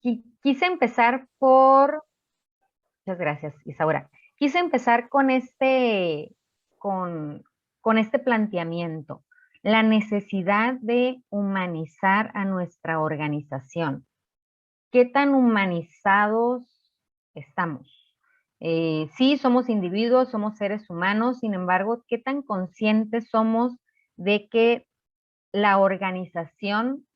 Quise empezar por, muchas gracias, Isaura. Quise empezar con, con este planteamiento, la necesidad de humanizar a nuestra organización. ¿Qué tan humanizados estamos? Sí, somos individuos, somos seres humanos, sin embargo, ¿qué tan conscientes somos de que la organización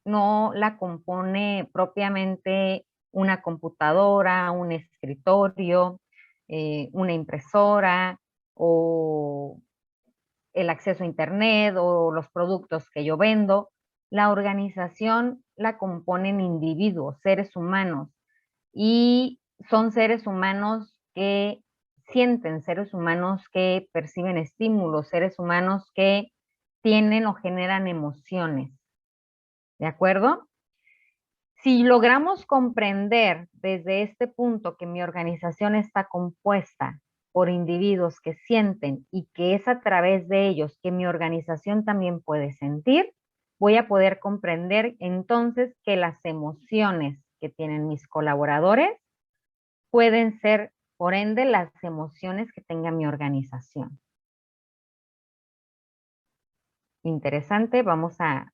no la compone propiamente una computadora, un escritorio, una impresora o el acceso a Internet o los productos que yo vendo? La organización la componen individuos, seres humanos, y son seres humanos que sienten, seres humanos que perciben estímulos, seres humanos que tienen o generan emociones. ¿De acuerdo? Si logramos comprender desde este punto que mi organización está compuesta por individuos que sienten y que es a través de ellos que mi organización también puede sentir, voy a poder comprender entonces que las emociones que tienen mis colaboradores pueden ser, por ende, las emociones que tenga mi organización. Interesante, vamos a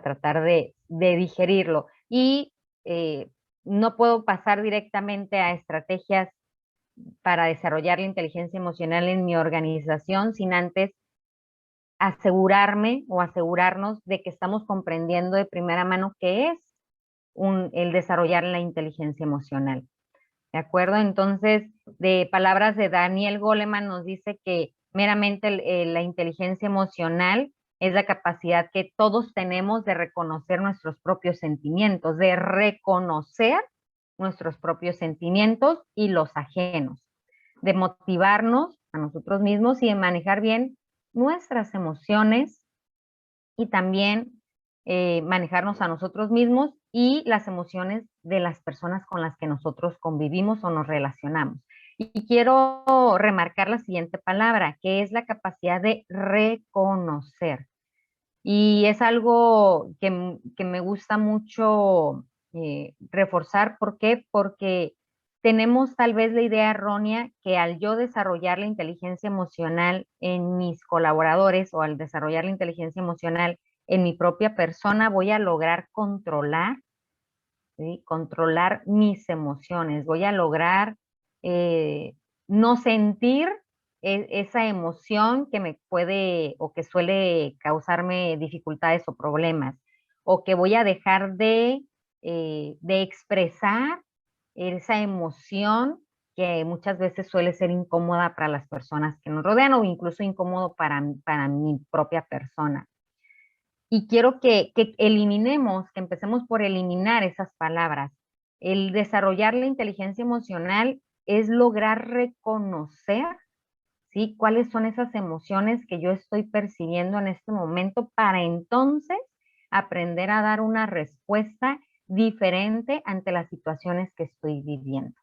tratar de digerirlo. Y eh, no puedo pasar directamente a estrategias para desarrollar la inteligencia emocional en mi organización sin antes asegurarme o asegurarnos de que estamos comprendiendo de primera mano qué es el desarrollar la inteligencia emocional. ¿De acuerdo? Entonces, de palabras de Daniel Goleman nos dice que meramente la inteligencia emocional es la capacidad que todos tenemos de reconocer nuestros propios sentimientos, de reconocer nuestros propios sentimientos y los ajenos, de motivarnos a nosotros mismos y de manejar bien nuestras emociones y también manejarnos a nosotros mismos y las emociones de las personas con las que nosotros convivimos o nos relacionamos. Y quiero remarcar la siguiente palabra, que es la capacidad de reconocer. Y es algo que me gusta mucho reforzar. ¿Por qué? Porque tenemos tal vez la idea errónea que al yo desarrollar la inteligencia emocional en mis colaboradores o al desarrollar la inteligencia emocional en mi propia persona, voy a lograr controlar, ¿sí? Controlar mis emociones, voy a lograr no sentir esa emoción que me puede o que suele causarme dificultades o problemas, o que voy a dejar de expresar esa emoción que muchas veces suele ser incómoda para las personas que nos rodean o incluso incómodo para mi propia persona. Y quiero que eliminemos, que empecemos por eliminar esas palabras. El desarrollar la inteligencia emocional es lograr reconocer, ¿sí? Cuáles son esas emociones que yo estoy percibiendo en este momento para entonces aprender a dar una respuesta diferente ante las situaciones que estoy viviendo.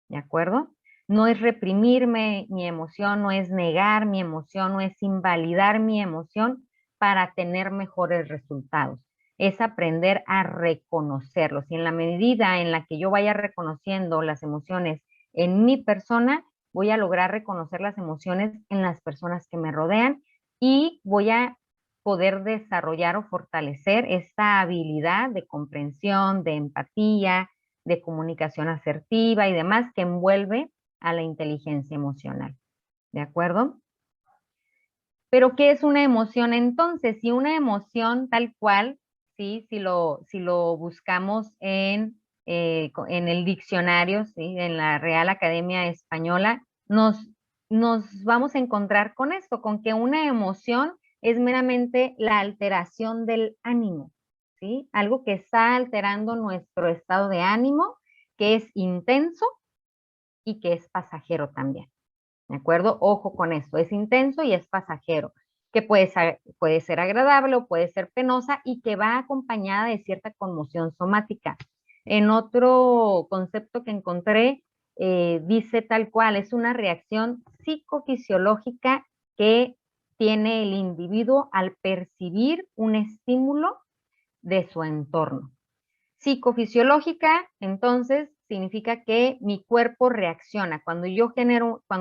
¿De acuerdo? No es reprimirme mi emoción, no es negar mi emoción, no es invalidar mi emoción para tener mejores resultados. Es aprender a reconocerlos. Y en la medida en la que yo vaya reconociendo las emociones en mi persona, voy a lograr reconocer las emociones en las personas que me rodean y voy a poder desarrollar o fortalecer esta habilidad de comprensión, de empatía, de comunicación asertiva y demás que envuelve a la inteligencia emocional. ¿De acuerdo? Pero ¿qué es una emoción entonces? Si una emoción tal cual, ¿sí? Si lo buscamos en el diccionario, ¿sí? En la Real Academia Española, nos vamos a encontrar con esto, con que una emoción es meramente la alteración del ánimo, ¿sí? Algo que está alterando nuestro estado de ánimo, que es intenso y que es pasajero también. ¿De acuerdo? Ojo con esto, es intenso y es pasajero, que puede ser agradable o puede ser penosa y que va acompañada de cierta conmoción somática. En otro concepto que encontré, dice tal cual, es una reacción psicofisiológica que tiene el individuo al percibir un estímulo de su entorno. psicofisiológica, entonces, significa que mi cuerpo reacciona. Cuando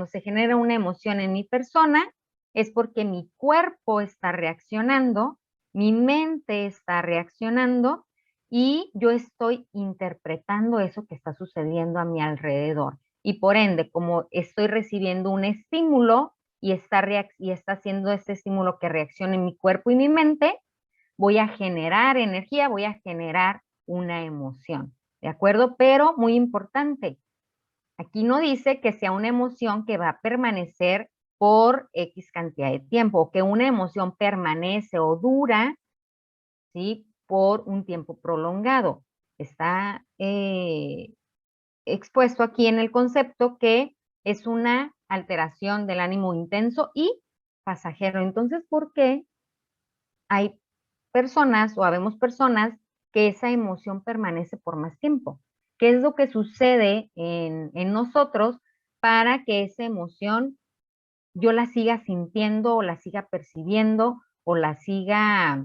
se genera una emoción en mi persona, es porque mi cuerpo está reaccionando, mi mente está reaccionando y yo estoy interpretando eso que está sucediendo a mi alrededor. Y por ende, como estoy recibiendo un estímulo y está haciendo ese estímulo que reaccione en mi cuerpo y mi mente, voy a generar energía, voy a generar una emoción, ¿de acuerdo? Pero muy importante, aquí no dice que sea una emoción que va a permanecer por X cantidad de tiempo, o que una emoción permanece o dura, ¿sí? Por un tiempo prolongado. Está expuesto aquí en el concepto que es una alteración del ánimo intenso y pasajero. Entonces, ¿por qué hay personas o habemos personas que esa emoción permanece por más tiempo? ¿Qué es lo que sucede en nosotros para que esa emoción yo la siga sintiendo o la siga percibiendo o la siga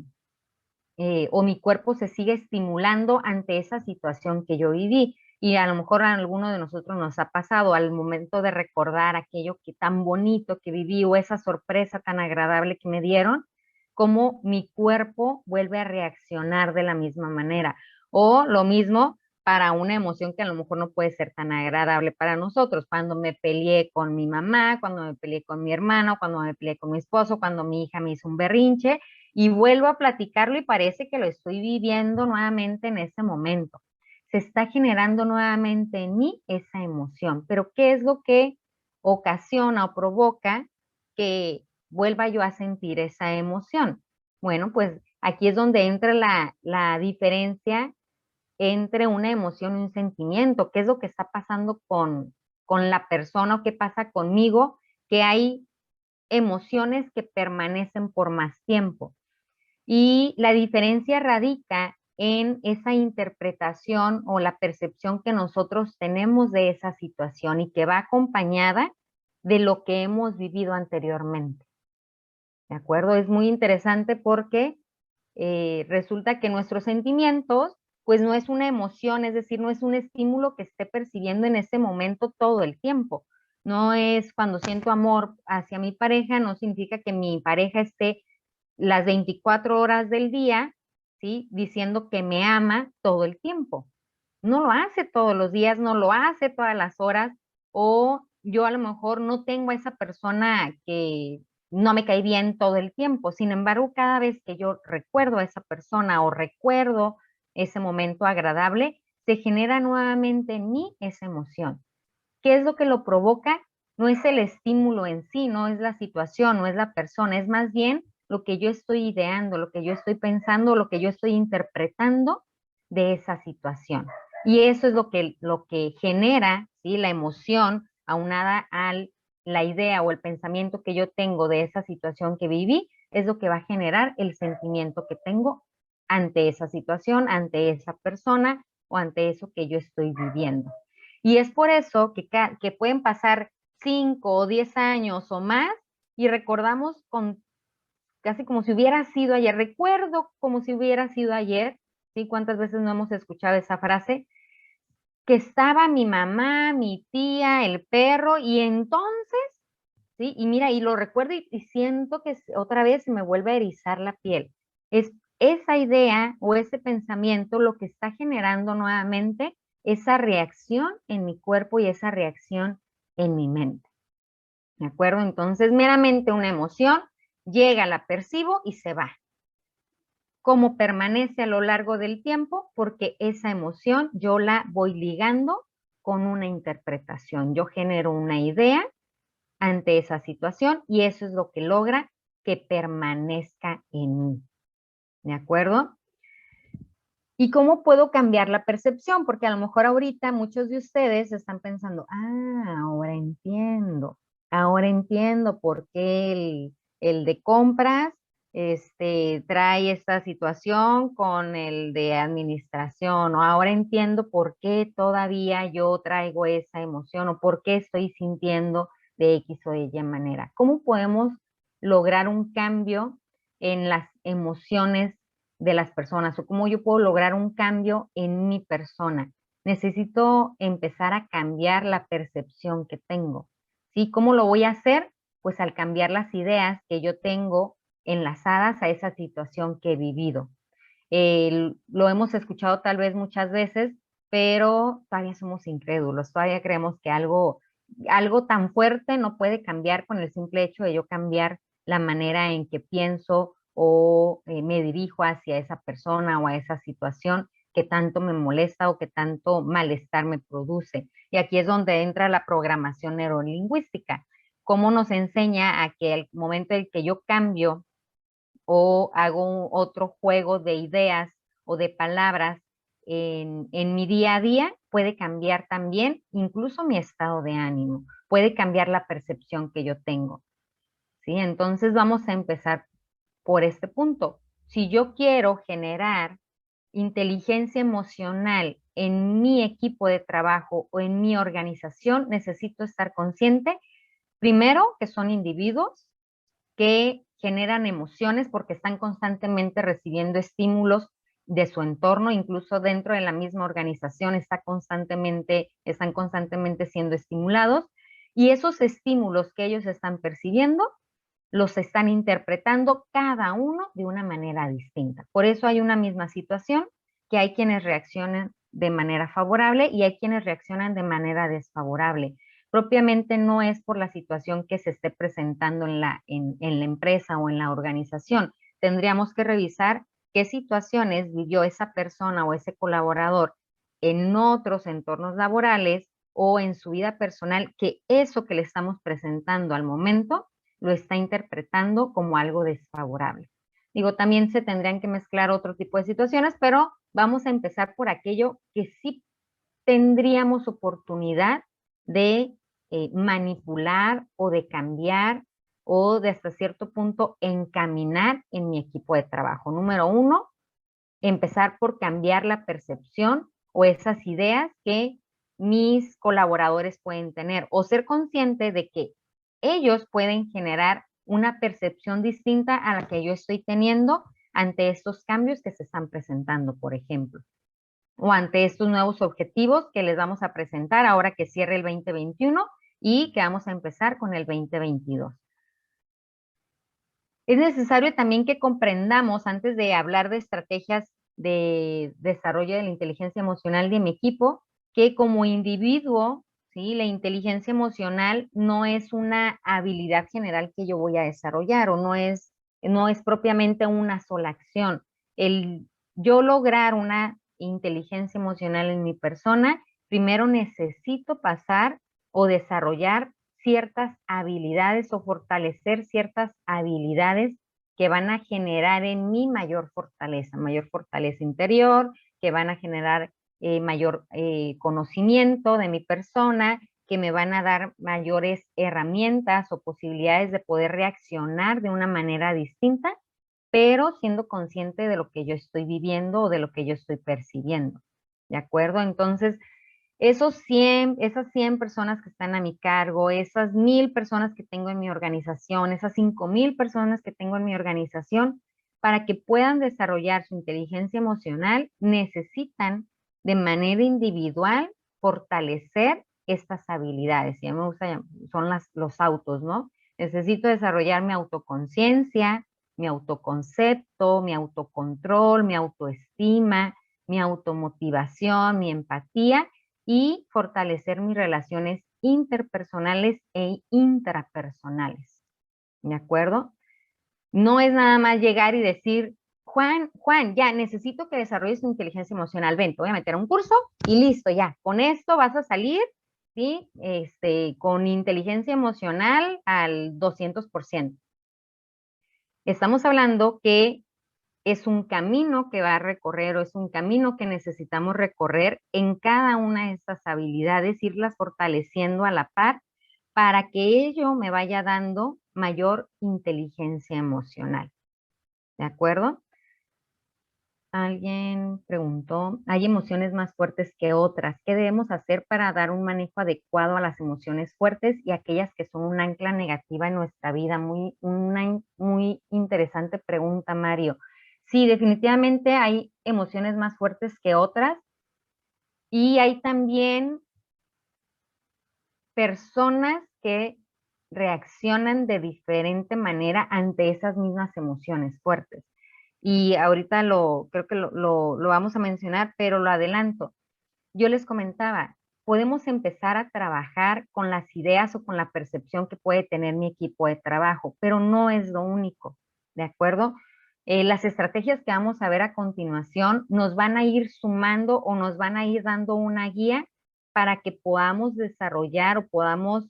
o mi cuerpo se sigue estimulando ante esa situación que yo viví? Y a lo mejor a alguno de nosotros nos ha pasado al momento de recordar aquello que tan bonito que viví o esa sorpresa tan agradable que me dieron, cómo mi cuerpo vuelve a reaccionar de la misma manera. O lo mismo para una emoción que a lo mejor no puede ser tan agradable para nosotros. Cuando me peleé con mi mamá, cuando me peleé con mi hermano, cuando me peleé con mi esposo, cuando mi hija me hizo un berrinche, y vuelvo a platicarlo y parece que lo estoy viviendo nuevamente en ese momento. Se está generando nuevamente en mí esa emoción. Pero ¿qué es lo que ocasiona o provoca que vuelva yo a sentir esa emoción? Bueno, pues aquí es donde entra la diferencia entre una emoción y un sentimiento. ¿Qué es lo que está pasando con la persona o qué pasa conmigo? Que hay emociones que permanecen por más tiempo. Y la diferencia radica en esa interpretación o la percepción que nosotros tenemos de esa situación y que va acompañada de lo que hemos vivido anteriormente. ¿De acuerdo? Es muy interesante porque resulta que nuestros sentimientos, pues no es una emoción, es decir, no es un estímulo que esté percibiendo en ese momento todo el tiempo. No es cuando siento amor hacia mi pareja, no significa que mi pareja esté las 24 horas del día, ¿sí? Diciendo que me ama todo el tiempo. No lo hace todos los días, no lo hace todas las horas, o yo a lo mejor no tengo a esa persona que no me cae bien todo el tiempo. Sin embargo, cada vez que yo recuerdo a esa persona o recuerdo ese momento agradable, se genera nuevamente en mí esa emoción. ¿Qué es lo que lo provoca? No es el estímulo en sí, no es la situación, no es la persona, es más bien lo que yo estoy ideando, lo que yo estoy pensando, lo que yo estoy interpretando de esa situación. Y eso es lo que genera, ¿sí? La emoción aunada a la idea o el pensamiento que yo tengo de esa situación que viví, es lo que va a generar el sentimiento que tengo ante esa situación, ante esa persona o ante eso que yo estoy viviendo. Y es por eso que pueden pasar 5 o 10 años o más y recordamos casi como si hubiera sido ayer. Recuerdo como si hubiera sido ayer, ¿sí? ¿Cuántas veces no hemos escuchado esa frase? Que estaba mi mamá, mi tía, el perro, y entonces, ¿sí? Y mira, y lo recuerdo y siento que otra vez se me vuelve a erizar la piel. Es esa idea o ese pensamiento lo que está generando nuevamente esa reacción en mi cuerpo y esa reacción en mi mente. ¿De acuerdo? Entonces, meramente una emoción llega, la percibo y se va. ¿Cómo permanece a lo largo del tiempo? Porque esa emoción yo la voy ligando con una interpretación. Yo genero una idea ante esa situación y eso es lo que logra que permanezca en mí. ¿De acuerdo? ¿Y cómo puedo cambiar la percepción? Porque a lo mejor ahorita muchos de ustedes están pensando, ahora entiendo por qué el de compras trae esta situación con el de administración, o ahora entiendo por qué todavía yo traigo esa emoción o por qué estoy sintiendo de X o Y manera. ¿Cómo podemos lograr un cambio en las emociones de las personas o cómo yo puedo lograr un cambio en mi persona. Necesito empezar a cambiar la percepción que tengo. ¿Sí? ¿Cómo lo voy a hacer? Pues al cambiar las ideas que yo tengo enlazadas a esa situación que he vivido. Lo hemos escuchado tal vez muchas veces, pero todavía somos incrédulos, todavía creemos que algo tan fuerte no puede cambiar con el simple hecho de yo cambiar la manera en que pienso o me dirijo hacia esa persona o a esa situación que tanto me molesta o que tanto malestar me produce. Y aquí es donde entra la programación neurolingüística. Cómo nos enseña a que el momento en que yo cambio o hago otro juego de ideas o de palabras en mi día a día, puede cambiar también incluso mi estado de ánimo, puede cambiar la percepción que yo tengo. ¿Sí? Entonces vamos a empezar por este punto. Si yo quiero generar inteligencia emocional en mi equipo de trabajo o en mi organización, necesito estar consciente, primero, que son individuos que generan emociones porque están constantemente recibiendo estímulos de su entorno, incluso dentro de la misma organización están constantemente siendo estimulados, y esos estímulos que ellos están percibiendo los están interpretando cada uno de una manera distinta. Por eso hay una misma situación que hay quienes reaccionan de manera favorable y hay quienes reaccionan de manera desfavorable. Propiamente no es por la situación que se esté presentando en la empresa o en la organización. Tendríamos que revisar qué situaciones vivió esa persona o ese colaborador en otros entornos laborales o en su vida personal, que eso que le estamos presentando al momento lo está interpretando como algo desfavorable. Digo, también se tendrían que mezclar otro tipo de situaciones, pero vamos a empezar por aquello que sí tendríamos oportunidad de manipular o de cambiar o de hasta cierto punto encaminar en mi equipo de trabajo. Número uno, empezar por cambiar la percepción o esas ideas que mis colaboradores pueden tener o ser consciente de que ellos pueden generar una percepción distinta a la que yo estoy teniendo ante estos cambios que se están presentando, por ejemplo, o ante estos nuevos objetivos que les vamos a presentar ahora que cierre el 2021 y que vamos a empezar con el 2022. Es necesario también que comprendamos, antes de hablar de estrategias de desarrollo de la inteligencia emocional de mi equipo, que como individuo, ¿sí? La inteligencia emocional no es una habilidad general que yo voy a desarrollar o no es propiamente una sola acción. El yo lograr una inteligencia emocional en mi persona, primero necesito pasar o desarrollar ciertas habilidades o fortalecer ciertas habilidades que van a generar en mí mayor fortaleza interior, que van a generar mayor conocimiento de mi persona, que me van a dar mayores herramientas o posibilidades de poder reaccionar de una manera distinta, pero siendo consciente de lo que yo estoy viviendo o de lo que yo estoy percibiendo. ¿De acuerdo? Entonces, esas 100 personas que están a mi cargo, esas 1000 personas que tengo en mi organización, esas 5000 personas que tengo en mi organización, para que puedan desarrollar su inteligencia emocional, necesitan de manera individual fortalecer estas habilidades. Ya me gusta, son los autos, ¿no? Necesito desarrollar mi autoconciencia, mi autoconcepto, mi autocontrol, mi autoestima, mi automotivación, mi empatía y fortalecer mis relaciones interpersonales e intrapersonales. ¿De acuerdo? No es nada más llegar y decir, Juan, ya necesito que desarrolles tu inteligencia emocional. Ven, te voy a meter a un curso y listo, ya. Con esto vas a salir, ¿sí? Con inteligencia emocional al 200%. Estamos hablando que es un camino que va a recorrer o es un camino que necesitamos recorrer en cada una de estas habilidades, irlas fortaleciendo a la par para que ello me vaya dando mayor inteligencia emocional. ¿De acuerdo? Alguien preguntó, ¿hay emociones más fuertes que otras? ¿Qué debemos hacer para dar un manejo adecuado a las emociones fuertes y aquellas que son un ancla negativa en nuestra vida? Una muy interesante pregunta, Mario. Sí, definitivamente hay emociones más fuertes que otras y hay también personas que reaccionan de diferente manera ante esas mismas emociones fuertes. Y ahorita creo que lo vamos a mencionar, pero lo adelanto. Yo les comentaba, podemos empezar a trabajar con las ideas o con la percepción que puede tener mi equipo de trabajo, pero no es lo único, ¿de acuerdo? Las estrategias que vamos a ver a continuación nos van a ir sumando o nos van a ir dando una guía para que podamos desarrollar o podamos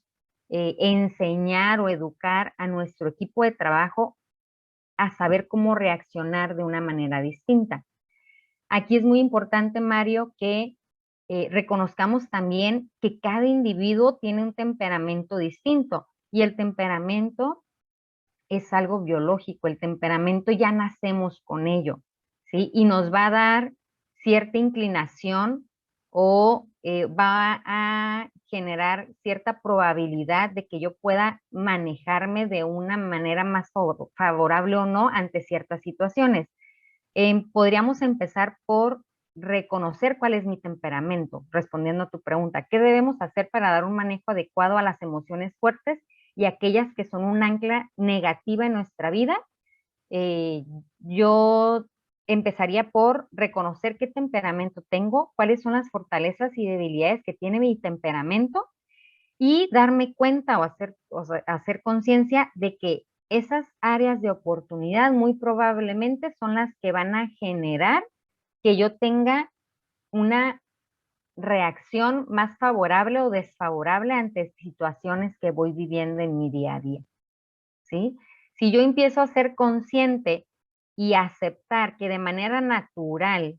enseñar o educar a nuestro equipo de trabajo a saber cómo reaccionar de una manera distinta. Aquí es muy importante, Mario, que reconozcamos también que cada individuo tiene un temperamento distinto y el temperamento es algo biológico, el temperamento ya nacemos con ello, ¿sí? Y nos va a dar cierta inclinación o va a generar cierta probabilidad de que yo pueda manejarme de una manera más favorable o no ante ciertas situaciones. Podríamos empezar por reconocer cuál es mi temperamento, respondiendo a tu pregunta. ¿Qué debemos hacer para dar un manejo adecuado a las emociones fuertes y aquellas que son un ancla negativa en nuestra vida? Eh, yo empezaría por reconocer qué temperamento tengo, cuáles son las fortalezas y debilidades que tiene mi temperamento y darme cuenta o sea, hacer conciencia de que esas áreas de oportunidad muy probablemente son las que van a generar que yo tenga una reacción más favorable o desfavorable ante situaciones que voy viviendo en mi día a día, ¿sí? Si yo empiezo a ser consciente y aceptar que de manera natural,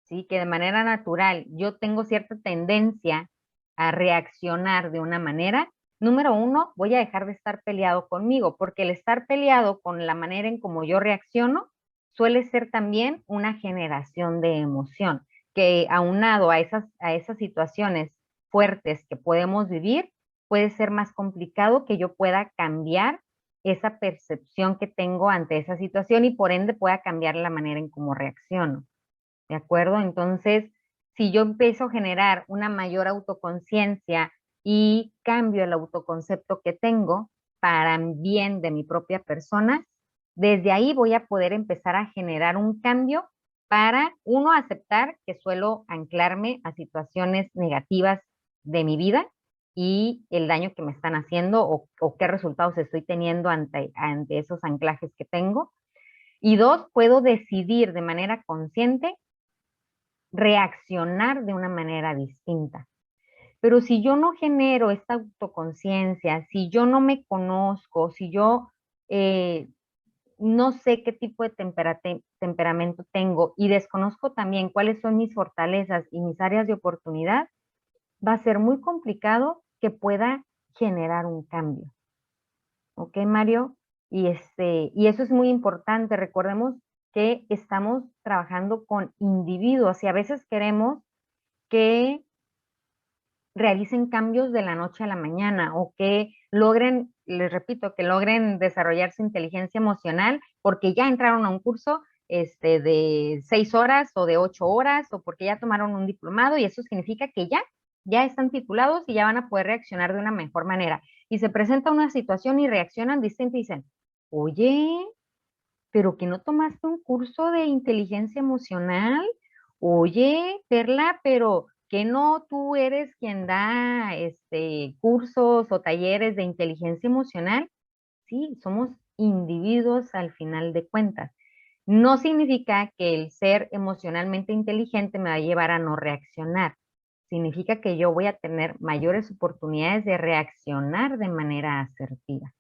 ¿sí? Que de manera natural yo tengo cierta tendencia a reaccionar de una manera, número uno, voy a dejar de estar peleado conmigo, porque el estar peleado con la manera en cómo yo reacciono suele ser también una generación de emoción, que aunado a esas situaciones fuertes que podemos vivir, puede ser más complicado que yo pueda cambiar esa percepción que tengo ante esa situación y por ende pueda cambiar la manera en cómo reacciono. ¿De acuerdo? Entonces, si yo empiezo a generar una mayor autoconciencia y cambio el autoconcepto que tengo para bien de mi propia persona, desde ahí voy a poder empezar a generar un cambio para, uno, aceptar que suelo anclarme a situaciones negativas de mi vida y el daño que me están haciendo o qué resultados estoy teniendo ante esos anclajes que tengo. Y dos, puedo decidir de manera consciente reaccionar de una manera distinta. Pero si yo no genero esta autoconciencia, si yo no me conozco, si yo no sé qué tipo de temperamento tengo y desconozco también cuáles son mis fortalezas y mis áreas de oportunidad, va a ser muy complicado que pueda generar un cambio. ¿Ok, Mario? Y eso es muy importante. Recordemos que estamos trabajando con individuos y a veces queremos que realicen cambios de la noche a la mañana o que logren, les repito, que logren desarrollar su inteligencia emocional porque ya entraron a un curso de 6 horas o de 8 horas o porque ya tomaron un diplomado y eso significa que ya están titulados y ya van a poder reaccionar de una mejor manera. Y se presenta una situación y reaccionan distinto y dicen, oye, pero que no tomaste un curso de inteligencia emocional. Oye, Perla, pero que no tú eres quien da cursos o talleres de inteligencia emocional. Sí, somos individuos al final de cuentas. No significa que el ser emocionalmente inteligente me va a llevar a no reaccionar. Significa que yo voy a tener mayores oportunidades de reaccionar de manera asertiva,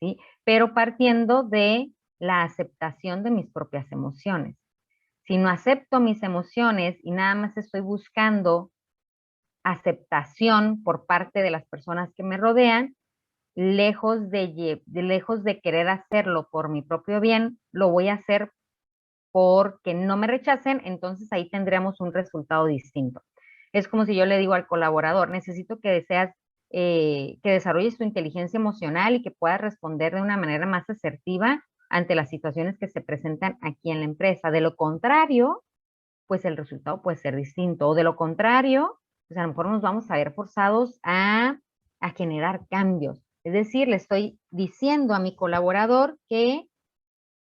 ¿sí? Pero partiendo de la aceptación de mis propias emociones. Si no acepto mis emociones y nada más estoy buscando aceptación por parte de las personas que me rodean, lejos de querer hacerlo por mi propio bien, lo voy a hacer porque no me rechacen, entonces ahí tendríamos un resultado distinto. Es como si yo le digo al colaborador, necesito que que desarrolles tu inteligencia emocional y que puedas responder de una manera más asertiva ante las situaciones que se presentan aquí en la empresa. De lo contrario, pues el resultado puede ser distinto. O de lo contrario, pues a lo mejor nos vamos a ver forzados a generar cambios. Es decir, le estoy diciendo a mi colaborador que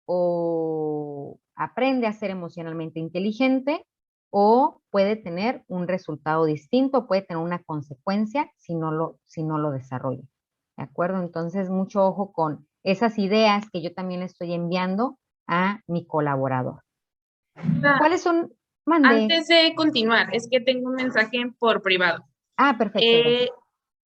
o aprende a ser emocionalmente inteligente o puede tener un resultado distinto, puede tener una consecuencia si no lo desarrolla. ¿De acuerdo? Entonces, mucho ojo con esas ideas que yo también le estoy enviando a mi colaborador. ¿Cuáles son? Mande. Antes de continuar, es que tengo un mensaje por privado. Ah, perfecto.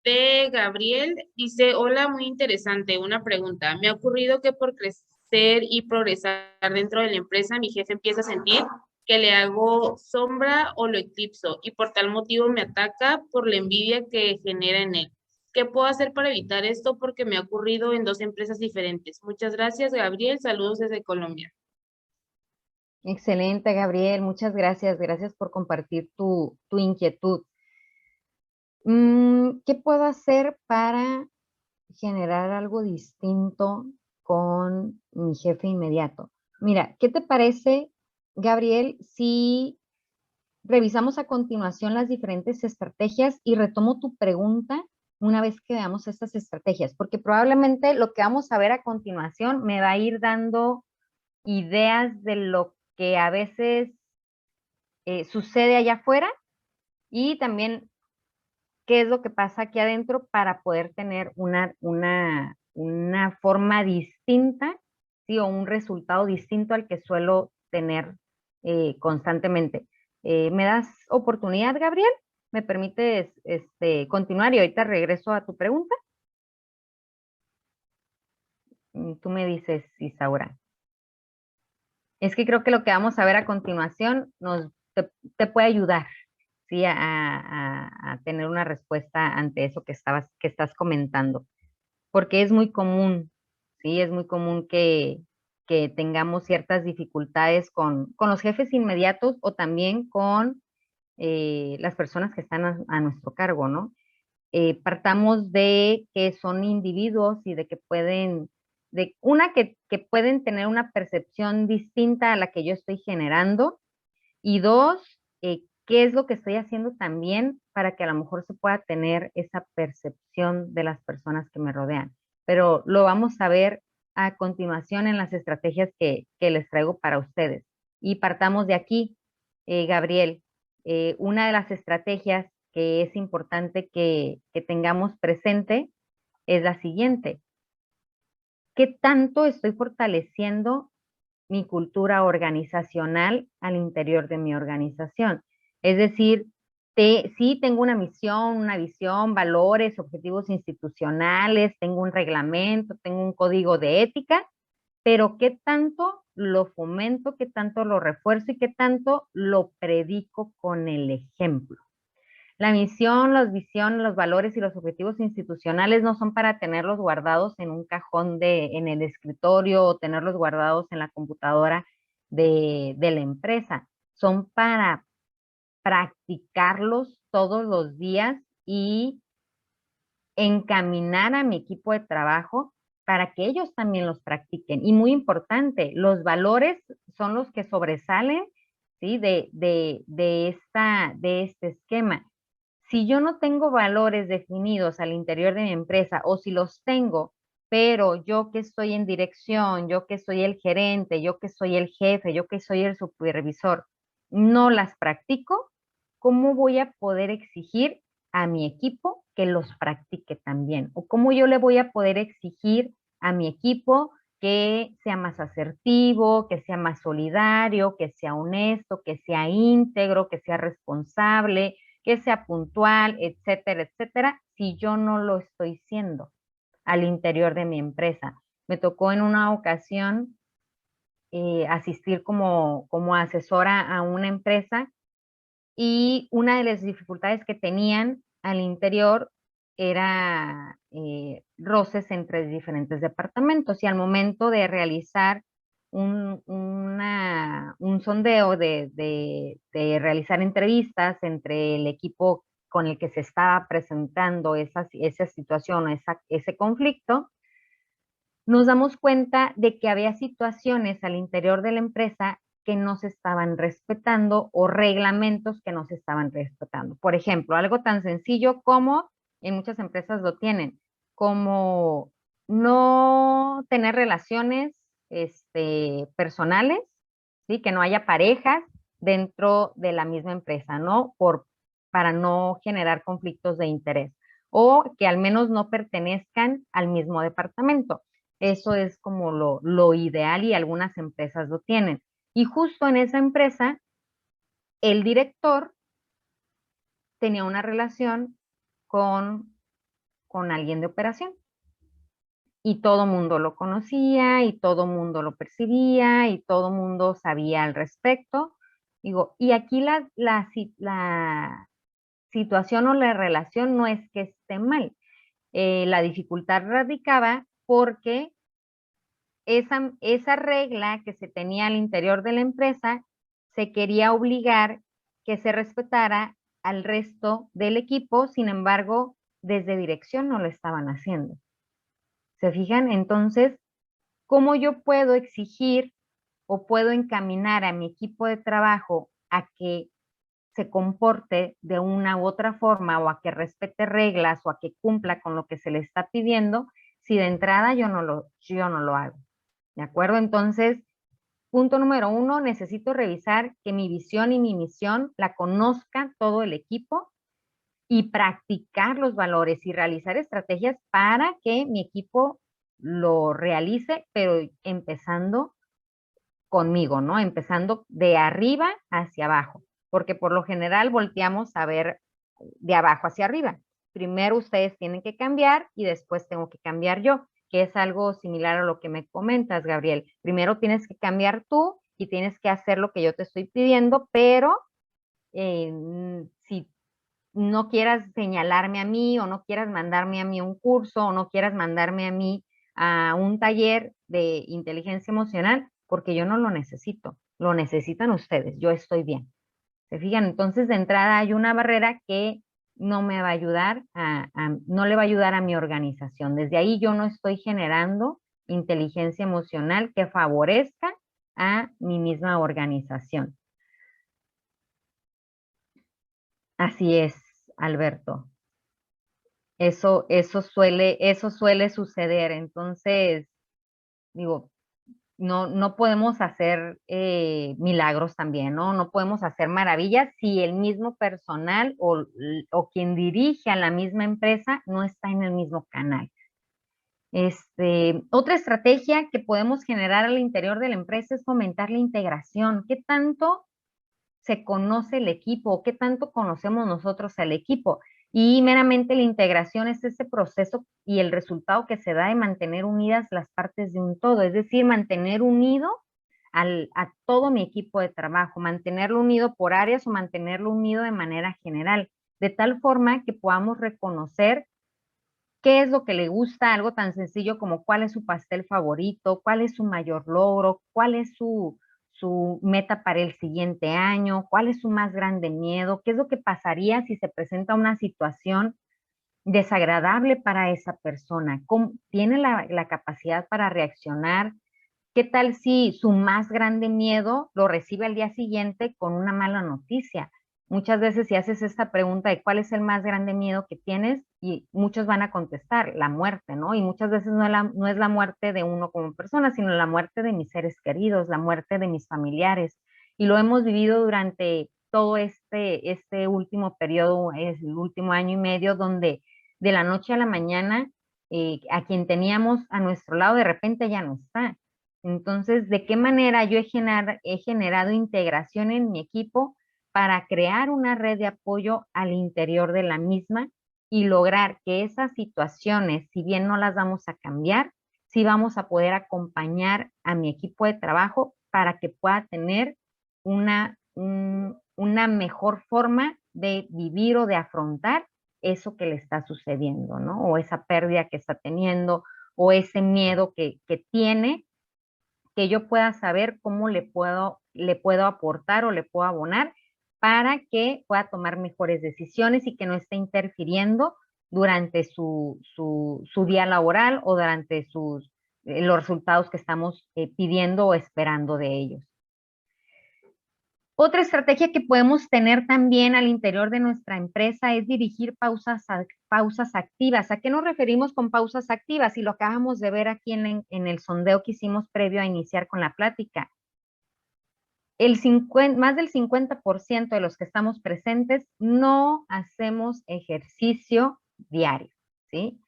De Gabriel, dice, hola, muy interesante, una pregunta. Me ha ocurrido que por crecer y progresar dentro de la empresa, mi jefe empieza a sentir que le hago sombra o lo eclipso y por tal motivo me ataca por la envidia que genera en él. ¿Qué puedo hacer para evitar esto? Porque me ha ocurrido en 2 empresas diferentes. Muchas gracias, Gabriel. Saludos desde Colombia. Excelente, Gabriel. Muchas gracias. Gracias por compartir tu inquietud. ¿Qué puedo hacer para generar algo distinto con mi jefe inmediato? Mira, ¿qué te parece, Gabriel, si revisamos a continuación las diferentes estrategias y retomo tu pregunta una vez que veamos estas estrategias? Porque probablemente lo que vamos a ver a continuación me va a ir dando ideas de lo que a veces sucede allá afuera y también qué es lo que pasa aquí adentro para poder tener una forma distinta, ¿sí? O un resultado distinto al que suelo tener constantemente. ¿Me das oportunidad, Gabriel? ¿Me permites continuar y ahorita regreso a tu pregunta? Tú me dices, Isaura. Es que creo que lo que vamos a ver a continuación te puede ayudar, ¿sí? A tener una respuesta ante eso que estás comentando. Porque es muy común, ¿sí? Es muy común que tengamos ciertas dificultades con los jefes inmediatos o también con las personas que están a nuestro cargo, ¿no? Partamos de que son individuos y de que pueden, que pueden tener una percepción distinta a la que yo estoy generando, y dos, qué es lo que estoy haciendo también para que a lo mejor se pueda tener esa percepción de las personas que me rodean. Pero lo vamos a ver a continuación en las estrategias que les traigo para ustedes. Y partamos de aquí, Gabriel. Una de las estrategias que es importante que tengamos presente es la siguiente. ¿Qué tanto estoy fortaleciendo mi cultura organizacional al interior de mi organización? Es decir, sí tengo una misión, una visión, valores, objetivos institucionales, tengo un reglamento, tengo un código de ética, pero ¿qué tanto lo fomento, qué tanto lo refuerzo y qué tanto lo predico con el ejemplo? La misión, la visión, los valores y los objetivos institucionales no son para tenerlos guardados en un cajón en el escritorio o tenerlos guardados en la computadora de la empresa. Son para practicarlos todos los días y encaminar a mi equipo de trabajo para que ellos también los practiquen. Y muy importante, los valores son los que sobresalen, ¿sí? De este esquema. Si yo no tengo valores definidos al interior de mi empresa o si los tengo, pero yo que estoy en dirección, yo que soy el gerente, yo que soy el jefe, yo que soy el supervisor, no las practico, ¿cómo voy a poder exigir a mi equipo que los practique también? ¿O cómo yo le voy a poder exigir a mi equipo que sea más asertivo, que sea más solidario, que sea honesto, que sea íntegro, que sea responsable, que sea puntual, etcétera, etcétera, si yo no lo estoy siendo al interior de mi empresa? Me tocó en una ocasión asistir como asesora a una empresa y una de las dificultades que tenían al interior era roces entre diferentes departamentos y al momento de realizar un sondeo de realizar entrevistas entre el equipo con el que se estaba presentando esa situación, ese conflicto, nos damos cuenta de que había situaciones al interior de la empresa que no se estaban respetando o reglamentos que no se estaban respetando. Por ejemplo, algo tan sencillo como, en muchas empresas lo tienen, como no tener relaciones personales, ¿sí? Que no haya parejas dentro de la misma empresa, ¿no? Para no generar conflictos de interés o que al menos no pertenezcan al mismo departamento. Eso es como lo ideal y algunas empresas lo tienen. Y justo en esa empresa, el director tenía una relación con alguien de operación. Y todo mundo lo conocía y todo mundo lo percibía y todo mundo sabía al respecto. Digo, y aquí la situación o la relación no es que esté mal. La dificultad radicaba porque esa regla que se tenía al interior de la empresa se quería obligar que se respetara al resto del equipo, sin embargo, desde dirección no lo estaban haciendo. ¿Se fijan? Entonces, ¿cómo yo puedo exigir o puedo encaminar a mi equipo de trabajo a que se comporte de una u otra forma o a que respete reglas o a que cumpla con lo que se le está pidiendo si de entrada yo no lo hago? ¿De acuerdo? Entonces, punto número 1, necesito revisar que mi visión y mi misión la conozca todo el equipo y practicar los valores y realizar estrategias para que mi equipo lo realice, pero empezando conmigo, ¿no? Empezando de arriba hacia abajo, porque por lo general volteamos a ver de abajo hacia arriba. Primero ustedes tienen que cambiar y después tengo que cambiar yo, que es algo similar a lo que me comentas, Gabriel. Primero tienes que cambiar tú y tienes que hacer lo que yo te estoy pidiendo, pero si no quieras señalarme a mí o no quieras mandarme a mí un curso o no quieras mandarme a mí a un taller de inteligencia emocional, porque yo no lo necesito, lo necesitan ustedes, yo estoy bien. ¿Se fijan? Entonces, de entrada hay una barrera que no me va a ayudar no le va a ayudar a mi organización. Desde ahí yo no estoy generando inteligencia emocional que favorezca a mi misma organización. Así es, Alberto. Eso suele suceder. Entonces, digo, no podemos hacer milagros también, ¿no? No podemos hacer maravillas si el mismo personal o quien dirige a la misma empresa no está en el mismo canal. Otra estrategia que podemos generar al interior de la empresa es fomentar la integración. ¿Qué tanto se conoce el equipo? ¿Qué tanto conocemos nosotros al equipo? Y meramente la integración es ese proceso y el resultado que se da de mantener unidas las partes de un todo, es decir, mantener unido a todo mi equipo de trabajo, mantenerlo unido por áreas o mantenerlo unido de manera general, de tal forma que podamos reconocer qué es lo que le gusta, algo tan sencillo como cuál es su pastel favorito, cuál es su mayor logro, cuál es su meta para el siguiente año, cuál es su más grande miedo, qué es lo que pasaría si se presenta una situación desagradable para esa persona, cómo, tiene la capacidad para reaccionar, qué tal si su más grande miedo lo recibe al día siguiente con una mala noticia. Muchas veces si haces esta pregunta de cuál es el más grande miedo que tienes, y muchos van a contestar, la muerte, ¿no? Y muchas veces no es la muerte de uno como persona, sino la muerte de mis seres queridos, la muerte de mis familiares. Y lo hemos vivido durante todo este último periodo, es el último año y medio, donde de la noche a la mañana, a quien teníamos a nuestro lado de repente ya no está. Entonces, ¿de qué manera yo he generado integración en mi equipo para crear una red de apoyo al interior de la misma y lograr que esas situaciones, si bien no las vamos a cambiar, sí vamos a poder acompañar a mi equipo de trabajo para que pueda tener una mejor forma de vivir o de afrontar eso que le está sucediendo, ¿no? O esa pérdida que está teniendo o ese miedo que tiene, que yo pueda saber cómo le puedo aportar o le puedo abonar para que pueda tomar mejores decisiones y que no esté interfiriendo durante su día laboral o durante los resultados que estamos pidiendo o esperando de ellos. Otra estrategia que podemos tener también al interior de nuestra empresa es dirigir pausas activas. ¿A qué nos referimos con pausas activas? Y lo acabamos de ver aquí en el sondeo que hicimos previo a iniciar con la plática. Más del 50% de los que estamos presentes no hacemos ejercicio diario, ¿sí?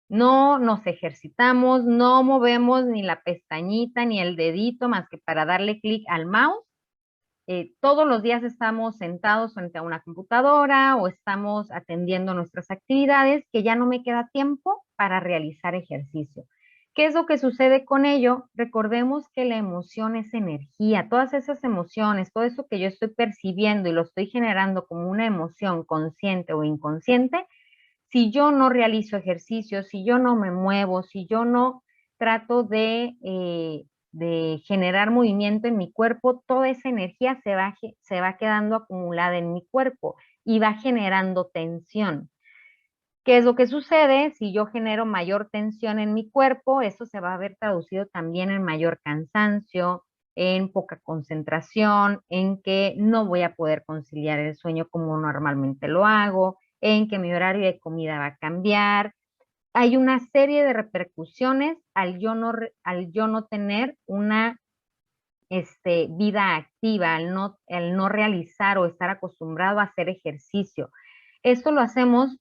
No nos ejercitamos, no movemos ni la pestañita ni el dedito más que para darle clic al mouse. Todos los días estamos sentados frente a una computadora o estamos atendiendo nuestras actividades que ya no me queda tiempo para realizar ejercicio. ¿Qué es lo que sucede con ello? Recordemos que la emoción es energía. Todas esas emociones, todo eso que yo estoy percibiendo y lo estoy generando como una emoción consciente o inconsciente, si yo no realizo ejercicio, si yo no me muevo, si yo no trato de generar movimiento en mi cuerpo, toda esa energía se va quedando acumulada en mi cuerpo y va generando tensión. ¿Qué es lo que sucede? Si yo genero mayor tensión en mi cuerpo, eso se va a ver traducido también en mayor cansancio, en poca concentración, en que no voy a poder conciliar el sueño como normalmente lo hago, en que mi horario de comida va a cambiar. Hay una serie de repercusiones al yo no tener una vida activa, al no realizar o estar acostumbrado a hacer ejercicio. Esto lo hacemos,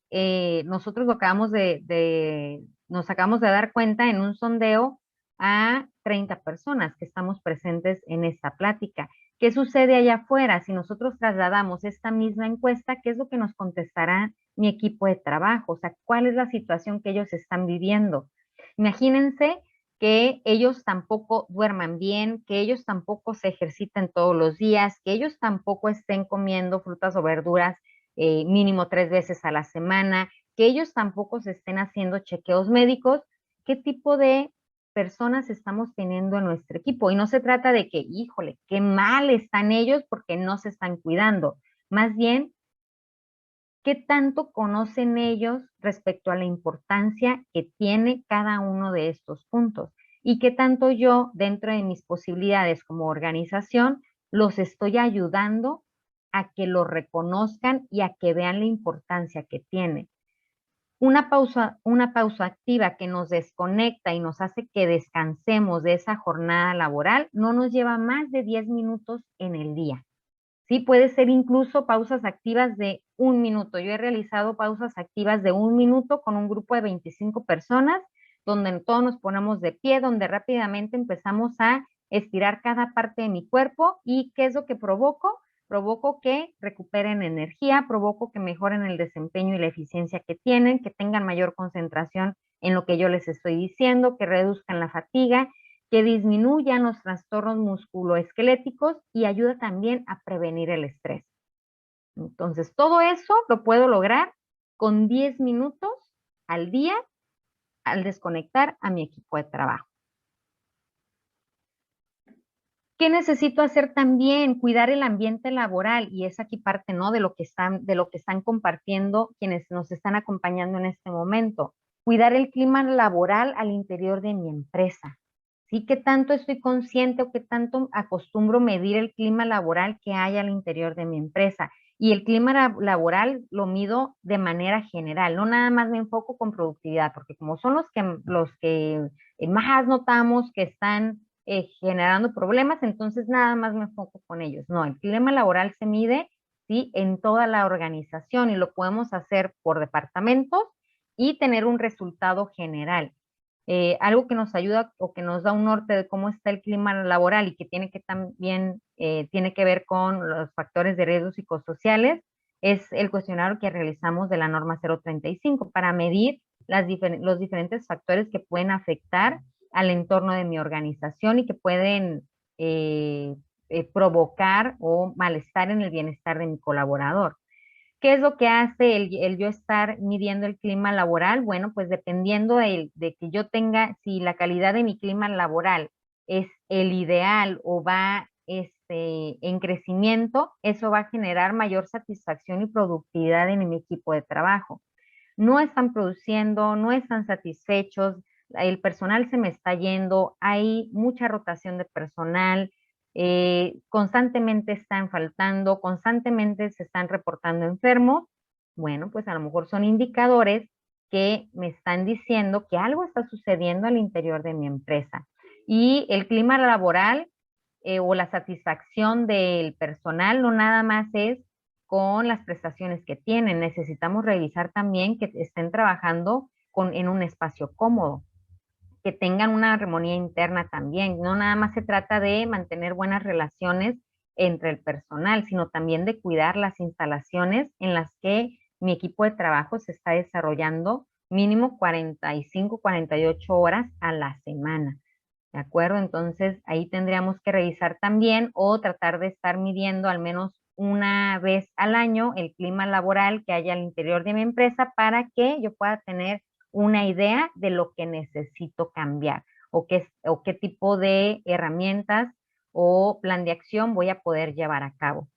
nosotros nos acabamos de dar cuenta en un sondeo a 30 personas que estamos presentes en esta plática. ¿Qué sucede allá afuera? Si nosotros trasladamos esta misma encuesta, ¿qué es lo que nos contestará mi equipo de trabajo? O sea, ¿cuál es la situación que ellos están viviendo? Imagínense que ellos tampoco duerman bien, que ellos tampoco se ejerciten todos los días, que ellos tampoco estén comiendo frutas o verduras mínimo 3 veces a la semana, que ellos tampoco se estén haciendo chequeos médicos. ¿Qué tipo de personas estamos teniendo en nuestro equipo? Y no se trata de que, híjole, qué mal están ellos porque no se están cuidando. Más bien, ¿qué tanto conocen ellos respecto a la importancia que tiene cada uno de estos puntos? Y qué tanto yo, dentro de mis posibilidades como organización, los estoy ayudando a que lo reconozcan y a que vean la importancia que tiene. Una pausa activa que nos desconecta y nos hace que descansemos de esa jornada laboral no nos lleva más de 10 minutos en el día. Sí, puede ser incluso pausas activas de 1 minuto. Yo he realizado pausas activas de 1 minuto con un grupo de 25 personas, donde todos nos ponemos de pie, donde rápidamente empezamos a estirar cada parte de mi cuerpo. ¿Y qué es lo que provoco? Provoco que recuperen energía, provoco que mejoren el desempeño y la eficiencia que tienen, que tengan mayor concentración en lo que yo les estoy diciendo, que reduzcan la fatiga, que disminuyan los trastornos musculoesqueléticos y ayuda también a prevenir el estrés. Entonces, todo eso lo puedo lograr con 10 minutos al día al desconectar a mi equipo de trabajo. ¿Qué necesito hacer también? Cuidar el ambiente laboral, y es aquí parte, ¿no?, de lo que están compartiendo quienes nos están acompañando en este momento. Cuidar el clima laboral al interior de mi empresa. ¿Sí? ¿Qué tanto estoy consciente o qué tanto acostumbro medir el clima laboral que hay al interior de mi empresa? Y el clima laboral lo mido de manera general, no nada más me enfoco con productividad, porque como son los que más notamos que están generando problemas, entonces nada más me enfoco con ellos. No, el clima laboral se mide, ¿sí?, en toda la organización y lo podemos hacer por departamentos y tener un resultado general. Algo que nos ayuda o que nos da un norte de cómo está el clima laboral y que también tiene que ver con los factores de riesgo psicosociales es el cuestionario que realizamos de la norma 035 para medir los diferentes factores que pueden afectar al entorno de mi organización y que pueden provocar o malestar en el bienestar de mi colaborador. ¿Qué es lo que hace el yo estar midiendo el clima laboral? Bueno, pues dependiendo de que yo tenga, si la calidad de mi clima laboral es el ideal o va en crecimiento, eso va a generar mayor satisfacción y productividad en mi equipo de trabajo. No están produciendo, no están satisfechos, el personal se me está yendo, hay mucha rotación de personal, constantemente están faltando, constantemente se están reportando enfermos, bueno, pues a lo mejor son indicadores que me están diciendo que algo está sucediendo al interior de mi empresa. Y el clima laboral o la satisfacción del personal no nada más es con las prestaciones que tienen. Necesitamos revisar también que estén trabajando en un espacio cómodo, que tengan una armonía interna también. No nada más se trata de mantener buenas relaciones entre el personal, sino también de cuidar las instalaciones en las que mi equipo de trabajo se está desarrollando mínimo 45, 48 horas a la semana. ¿De acuerdo? Entonces ahí tendríamos que revisar también o tratar de estar midiendo al menos una vez al año el clima laboral que haya al interior de mi empresa para que yo pueda tener una idea de lo que necesito cambiar o qué tipo de herramientas o plan de acción voy a poder llevar a cabo.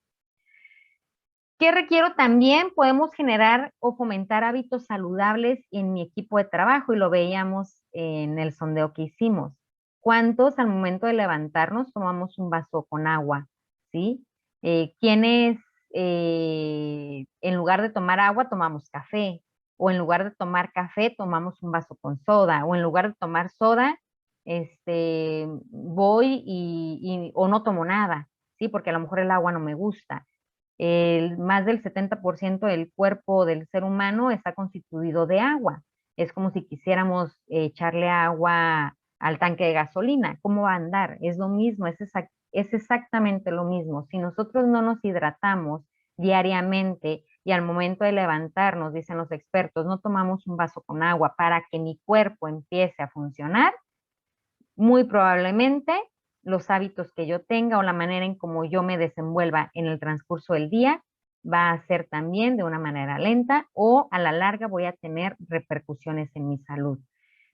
¿Qué requiero también? Podemos generar o fomentar hábitos saludables en mi equipo de trabajo y lo veíamos en el sondeo que hicimos. ¿Cuántos al momento de levantarnos tomamos un vaso con agua? ¿Sí? ¿Quiénes en lugar de tomar agua tomamos café? O en lugar de tomar café tomamos un vaso con soda? O en lugar de tomar soda, voy o no tomo nada, ¿sí? Porque a lo mejor el agua no me gusta. Más del 70% del cuerpo del ser humano está constituido de agua. Es como si quisiéramos echarle agua al tanque de gasolina. ¿Cómo va a andar? Es lo mismo, es exactamente lo mismo. Si nosotros no nos hidratamos diariamente y al momento de levantarnos, dicen los expertos, no tomamos un vaso con agua para que mi cuerpo empiece a funcionar, muy probablemente los hábitos que yo tenga o la manera en cómo yo me desenvuelva en el transcurso del día va a ser también de una manera lenta o a la larga voy a tener repercusiones en mi salud.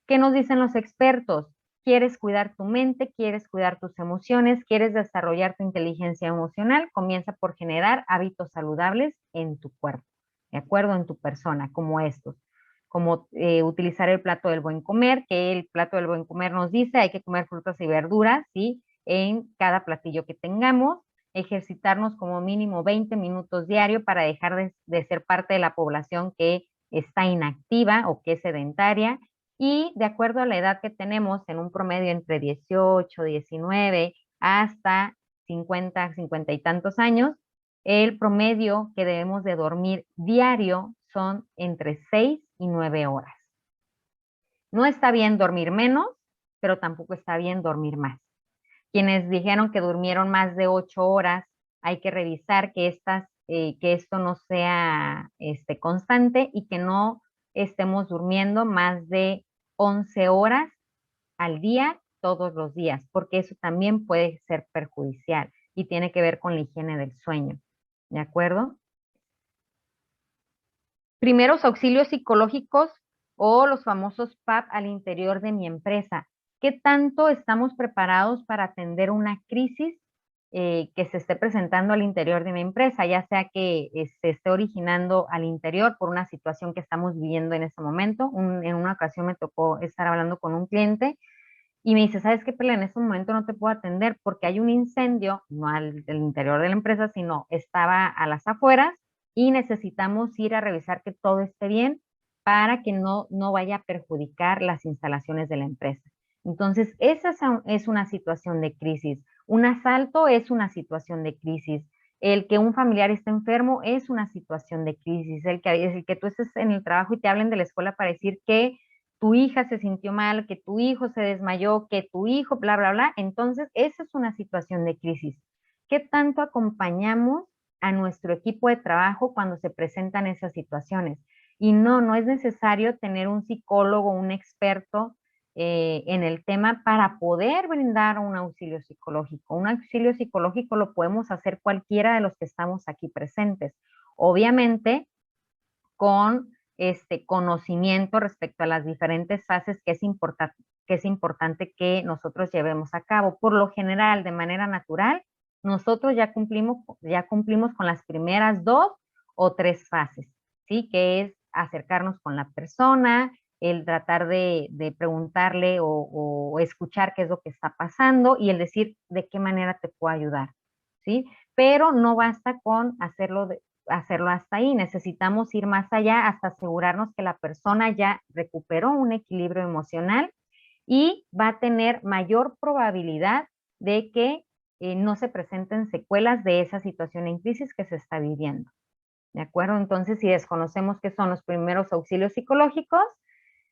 ¿Qué nos dicen los expertos? ¿Quieres cuidar tu mente? ¿Quieres cuidar tus emociones? ¿Quieres desarrollar tu inteligencia emocional? Comienza por generar hábitos saludables en tu cuerpo, ¿de acuerdo? En tu persona, como estos. Como utilizar el plato del buen comer, que el plato del buen comer nos dice hay que comer frutas y verduras, ¿sí? En cada platillo que tengamos, ejercitarnos como mínimo 20 minutos diario para dejar de ser parte de la población que está inactiva o que es sedentaria y de acuerdo a la edad que tenemos, en un promedio entre 18, 19 hasta 50, 50 y tantos años, el promedio que debemos de dormir diario son entre 6 y 9 horas. No está bien dormir menos, pero tampoco está bien dormir más. Quienes dijeron que durmieron más de 8 horas, hay que revisar que esto no sea constante y que no estemos durmiendo más de 11 horas al día todos los días, porque eso también puede ser perjudicial y tiene que ver con la higiene del sueño. ¿De acuerdo? Primeros auxilios psicológicos o los famosos PAP al interior de mi empresa. ¿Qué tanto estamos preparados para atender una crisis que se esté presentando al interior de mi empresa, ya sea que se esté originando al interior por una situación que estamos viviendo en ese momento? En una ocasión me tocó estar hablando con un cliente y me dice, ¿sabes qué, Pela? En este momento no te puedo atender porque hay un incendio, no al interior de la empresa, sino estaba a las afueras y necesitamos ir a revisar que todo esté bien para que no vaya a perjudicar las instalaciones de la empresa. Entonces, esa es una situación de crisis. Un asalto es una situación de crisis. El que un familiar esté enfermo es una situación de crisis. El que tú estés en el trabajo y te hablen de la escuela para decir que tu hija se sintió mal, que tu hijo se desmayó, que tu hijo, bla, bla, bla. Entonces, esa es una situación de crisis. ¿Qué tanto acompañamos a nuestro equipo de trabajo cuando se presentan esas situaciones? Y no es necesario tener un psicólogo, un experto en el tema para poder brindar un auxilio psicológico. Un auxilio psicológico lo podemos hacer cualquiera de los que estamos aquí presentes. Obviamente, con este conocimiento respecto a las diferentes fases que es importante que nosotros llevemos a cabo. Por lo general, de manera natural, nosotros ya cumplimos con las primeras 2 o 3 fases, ¿sí? Que es acercarnos con la persona, el tratar de preguntarle o escuchar qué es lo que está pasando y el decir de qué manera te puedo ayudar, ¿sí? Pero no basta con hacerlo hasta ahí, necesitamos ir más allá hasta asegurarnos que la persona ya recuperó un equilibrio emocional y va a tener mayor probabilidad de que no se presenten secuelas de esa situación en crisis que se está viviendo. ¿De acuerdo? Entonces, si desconocemos qué son los primeros auxilios psicológicos,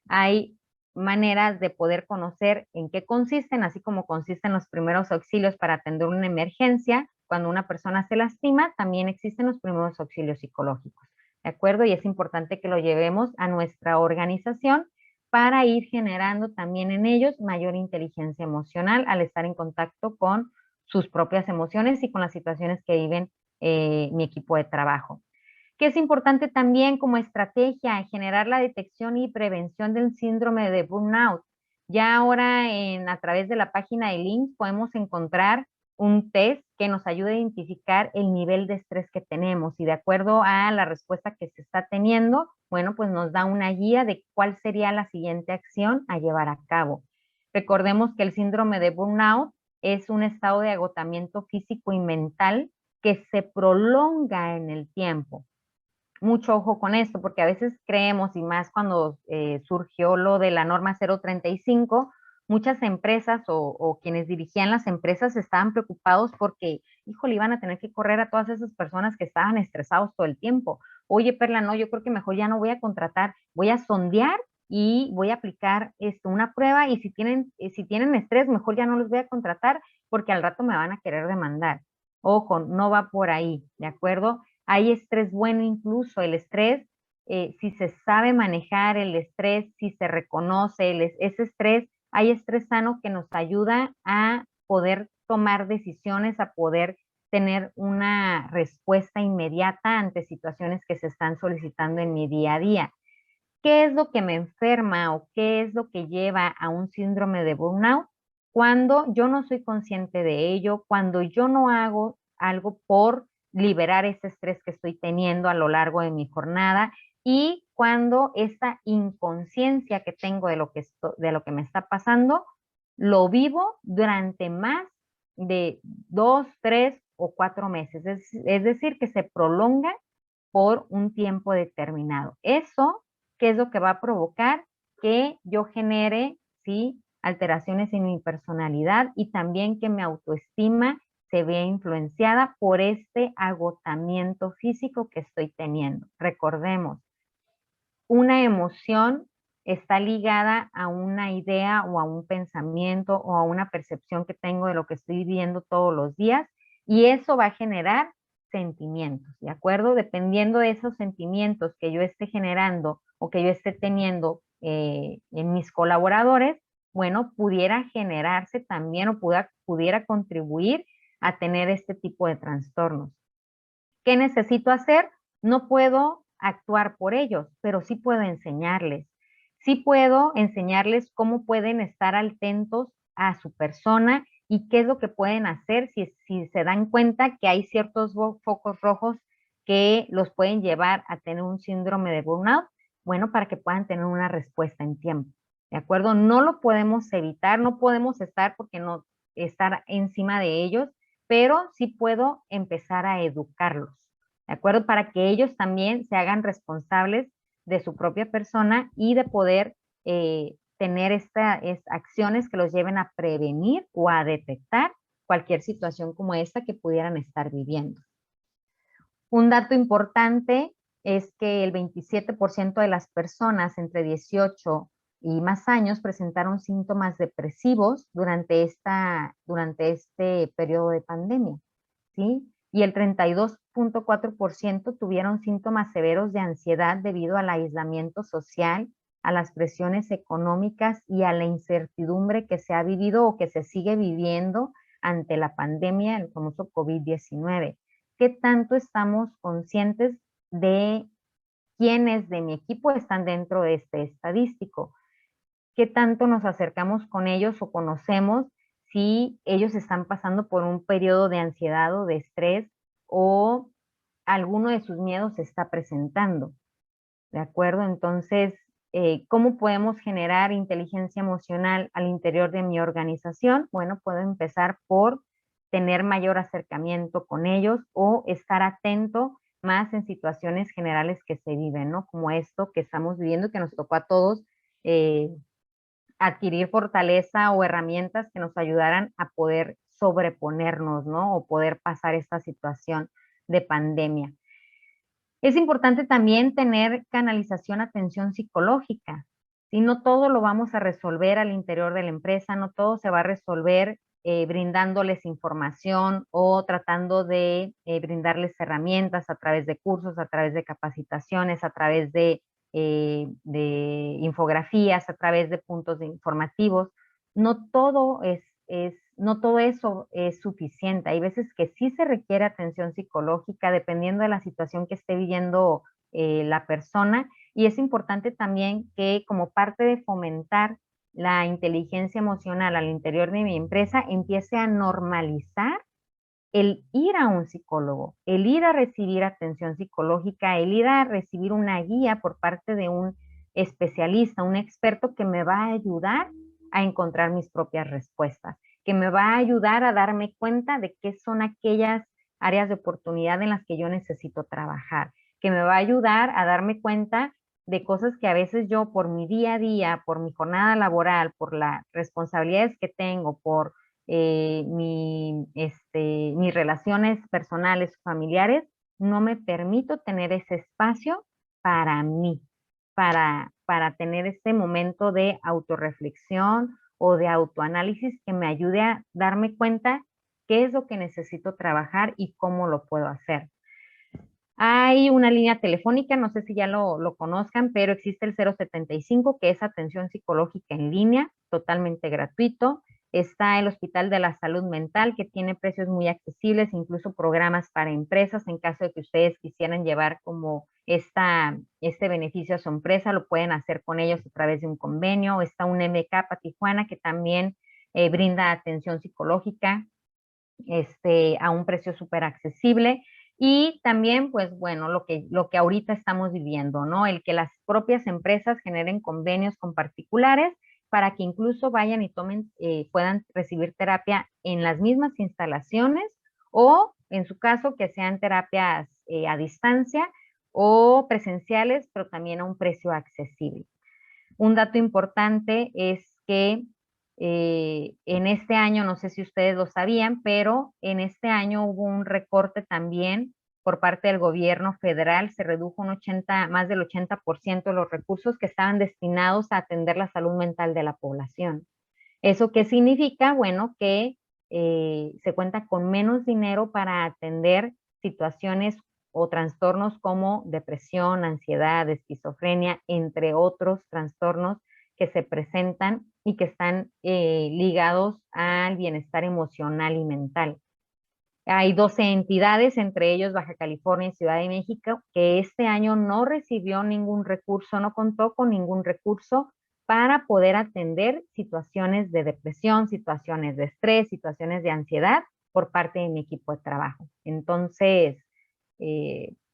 hay maneras de poder conocer en qué consisten, así como consisten los primeros auxilios para atender una emergencia. Cuando una persona se lastima, también existen los primeros auxilios psicológicos. ¿De acuerdo? Y es importante que lo llevemos a nuestra organización para ir generando también en ellos mayor inteligencia emocional al estar en contacto con sus propias emociones y con las situaciones que viven mi equipo de trabajo. Que es importante también como estrategia generar la detección y prevención del síndrome de burnout. Ya ahora a través de la página de Links podemos encontrar un test que nos ayude a identificar el nivel de estrés que tenemos y de acuerdo a la respuesta que se está teniendo, bueno, pues nos da una guía de cuál sería la siguiente acción a llevar a cabo. Recordemos que el síndrome de burnout es un estado de agotamiento físico y mental que se prolonga en el tiempo. Mucho ojo con esto, porque a veces creemos, y más cuando surgió lo de la norma 035, muchas empresas o quienes dirigían las empresas estaban preocupados porque, híjole, iban a tener que correr a todas esas personas que estaban estresados todo el tiempo. Oye, Perla, no, yo creo que mejor ya no voy a contratar, voy a sondear y voy a aplicar una prueba y si tienen estrés, mejor ya no los voy a contratar porque al rato me van a querer demandar. Ojo, no va por ahí, ¿de acuerdo? Hay estrés bueno incluso, el estrés, si se sabe manejar el estrés, si se reconoce ese estrés, hay estrés sano que nos ayuda a poder tomar decisiones, a poder tener una respuesta inmediata ante situaciones que se están solicitando en mi día a día. ¿Qué es lo que me enferma o qué es lo que lleva a un síndrome de burnout? Cuando yo no soy consciente de ello, cuando yo no hago algo por liberar ese estrés que estoy teniendo a lo largo de mi jornada y cuando esta inconsciencia que tengo de lo que me está pasando, lo vivo durante más de 2, 3 o 4 meses. Es decir, que se prolonga por un tiempo determinado. Eso, ¿qué es lo que va a provocar? Que yo genere, ¿sí? Alteraciones en mi personalidad y también que mi autoestima se vea influenciada por este agotamiento físico que estoy teniendo. Recordemos, una emoción está ligada a una idea o a un pensamiento o a una percepción que tengo de lo que estoy viviendo todos los días y eso va a generar sentimientos, ¿de acuerdo? Dependiendo de esos sentimientos que yo esté generando o que yo esté teniendo en mis colaboradores, bueno, pudiera generarse también o pudiera contribuir a tener este tipo de trastornos. ¿Qué necesito hacer? No puedo actuar por ellos, pero sí puedo enseñarles. Sí puedo enseñarles cómo pueden estar atentos a su persona y qué es lo que pueden hacer si se dan cuenta que hay ciertos focos rojos que los pueden llevar a tener un síndrome de burnout, bueno, para que puedan tener una respuesta en tiempo. ¿De acuerdo? No lo podemos evitar, no podemos estar encima de ellos, pero sí puedo empezar a educarlos, ¿de acuerdo? Para que ellos también se hagan responsables de su propia persona y de poder tener estas acciones que los lleven a prevenir o a detectar cualquier situación como esta que pudieran estar viviendo. Un dato importante es que el 27% de las personas entre 18 y más años presentaron síntomas depresivos durante este periodo de pandemia, ¿sí? Y el 32.4% tuvieron síntomas severos de ansiedad debido al aislamiento social, a las presiones económicas y a la incertidumbre que se ha vivido o que se sigue viviendo ante la pandemia, el famoso COVID-19. ¿Qué tanto estamos conscientes de quiénes de mi equipo están dentro de este estadístico? ¿Qué tanto nos acercamos con ellos o conocemos si ellos están pasando por un periodo de ansiedad o de estrés o alguno de sus miedos se está presentando? ¿De acuerdo? Entonces, ¿Cómo podemos generar inteligencia emocional al interior de mi organización? Bueno, puedo empezar por tener mayor acercamiento con ellos o estar atento más en situaciones generales que se viven, ¿no? Como esto que estamos viviendo, que nos tocó a todos adquirir fortaleza o herramientas que nos ayudaran a poder sobreponernos, ¿no? O poder pasar esta situación de pandemia. Es importante también tener canalización, atención psicológica. Si no todo lo vamos a resolver al interior de la empresa, no todo se va a resolver brindándoles información o tratando de brindarles herramientas a través de cursos, a través de capacitaciones, a través de infografías, a través de puntos informativos. No todo no todo eso es suficiente. Hay veces que sí se requiere atención psicológica dependiendo de la situación que esté viviendo la persona, y es importante también que como parte de fomentar la inteligencia emocional al interior de mi empresa, empiece a normalizar el ir a un psicólogo, el ir a recibir atención psicológica, el ir a recibir una guía por parte de un especialista, un experto que me va a ayudar a encontrar mis propias respuestas, que me va a ayudar a darme cuenta de qué son aquellas áreas de oportunidad en las que yo necesito trabajar, que me va a ayudar a darme cuenta de cosas que a veces yo por mi día a día, por mi jornada laboral, por las responsabilidades que tengo, por mis relaciones personales, familiares, no me permito tener ese espacio para mí, para tener ese momento de autorreflexión o de autoanálisis que me ayude a darme cuenta qué es lo que necesito trabajar y cómo lo puedo hacer. Hay una línea telefónica, no sé si ya lo conozcan, pero existe el 075, que es atención psicológica en línea, totalmente gratuito. Está el Hospital de la Salud Mental, que tiene precios muy accesibles, incluso programas para empresas. En caso de que ustedes quisieran llevar como este beneficio a su empresa, lo pueden hacer con ellos a través de un convenio. Está un MCAP Tijuana, que también brinda atención psicológica a un precio súper accesible. Y también, pues bueno, lo que ahorita estamos viviendo, ¿no? El que las propias empresas generen convenios con particulares para que incluso vayan y puedan recibir terapia en las mismas instalaciones o, en su caso, que sean terapias a distancia o presenciales, pero también a un precio accesible. Un dato importante es que en este año, no sé si ustedes lo sabían, pero en este año hubo un recorte también por parte del gobierno federal. Se redujo más del 80% de los recursos que estaban destinados a atender la salud mental de la población. ¿Eso qué significa? Bueno, que se cuenta con menos dinero para atender situaciones o trastornos como depresión, ansiedad, esquizofrenia, entre otros trastornos que se presentan y que están ligados al bienestar emocional y mental. Hay 12 entidades, entre ellos Baja California y Ciudad de México, que este año no recibió ningún recurso, no contó con ningún recurso para poder atender situaciones de depresión, situaciones de estrés, situaciones de ansiedad por parte de mi equipo de trabajo. Entonces,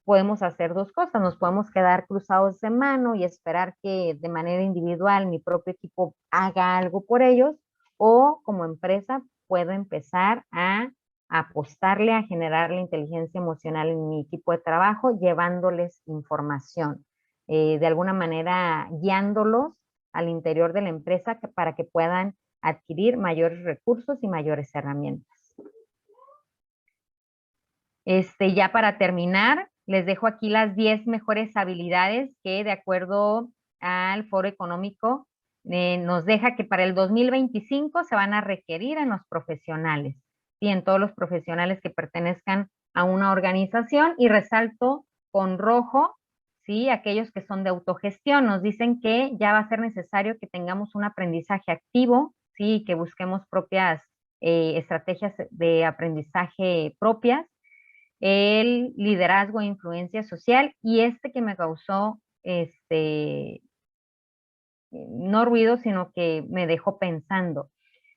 podemos hacer dos cosas. Nos podemos quedar cruzados de mano y esperar que de manera individual mi propio equipo haga algo por ellos, o como empresa puedo empezar a apostarle a generar la inteligencia emocional en mi equipo de trabajo, llevándoles información, de alguna manera guiándolos al interior de la empresa para que puedan adquirir mayores recursos y mayores herramientas. Ya para terminar, les dejo aquí las 10 mejores habilidades que, de acuerdo al Foro Económico, nos deja que para el 2025 se van a requerir en los profesionales, ¿sí? En todos los profesionales que pertenezcan a una organización, y resalto con rojo, ¿sí? Aquellos que son de autogestión. Nos dicen que ya va a ser necesario que tengamos un aprendizaje activo, ¿sí? Que busquemos propias estrategias de aprendizaje propias, el liderazgo e influencia social, y que me causó no ruido, sino que me dejó pensando.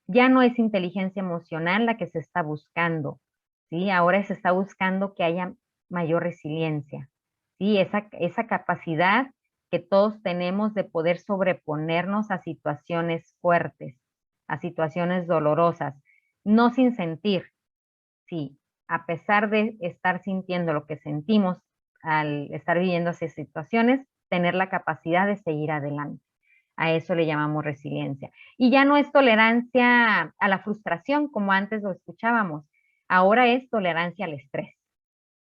Ya no es inteligencia emocional la que se está buscando, ¿sí? Ahora se está buscando que haya mayor resiliencia, ¿sí? Esa capacidad que todos tenemos de poder sobreponernos a situaciones fuertes, a situaciones dolorosas, no sin sentir, sí, a pesar de estar sintiendo lo que sentimos al estar viviendo esas situaciones, tener la capacidad de seguir adelante. A eso le llamamos resiliencia. Y ya no es tolerancia a la frustración como antes lo escuchábamos, ahora es tolerancia al estrés,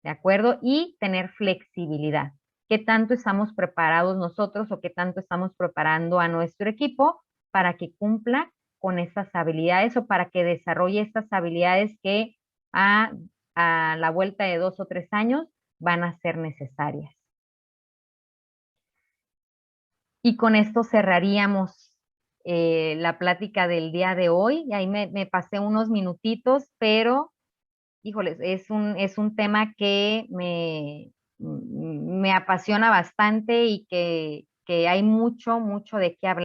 ¿de acuerdo? Y tener flexibilidad. ¿Qué tanto estamos preparados nosotros o qué tanto estamos preparando a nuestro equipo para que cumpla con estas habilidades o para que desarrolle estas habilidades que a, a la vuelta de 2 o 3 años van a ser necesarias? Y con esto cerraríamos la plática del día de hoy. Y ahí me pasé unos minutitos, pero híjoles, es un tema que me apasiona bastante y que hay mucho, mucho de qué hablar.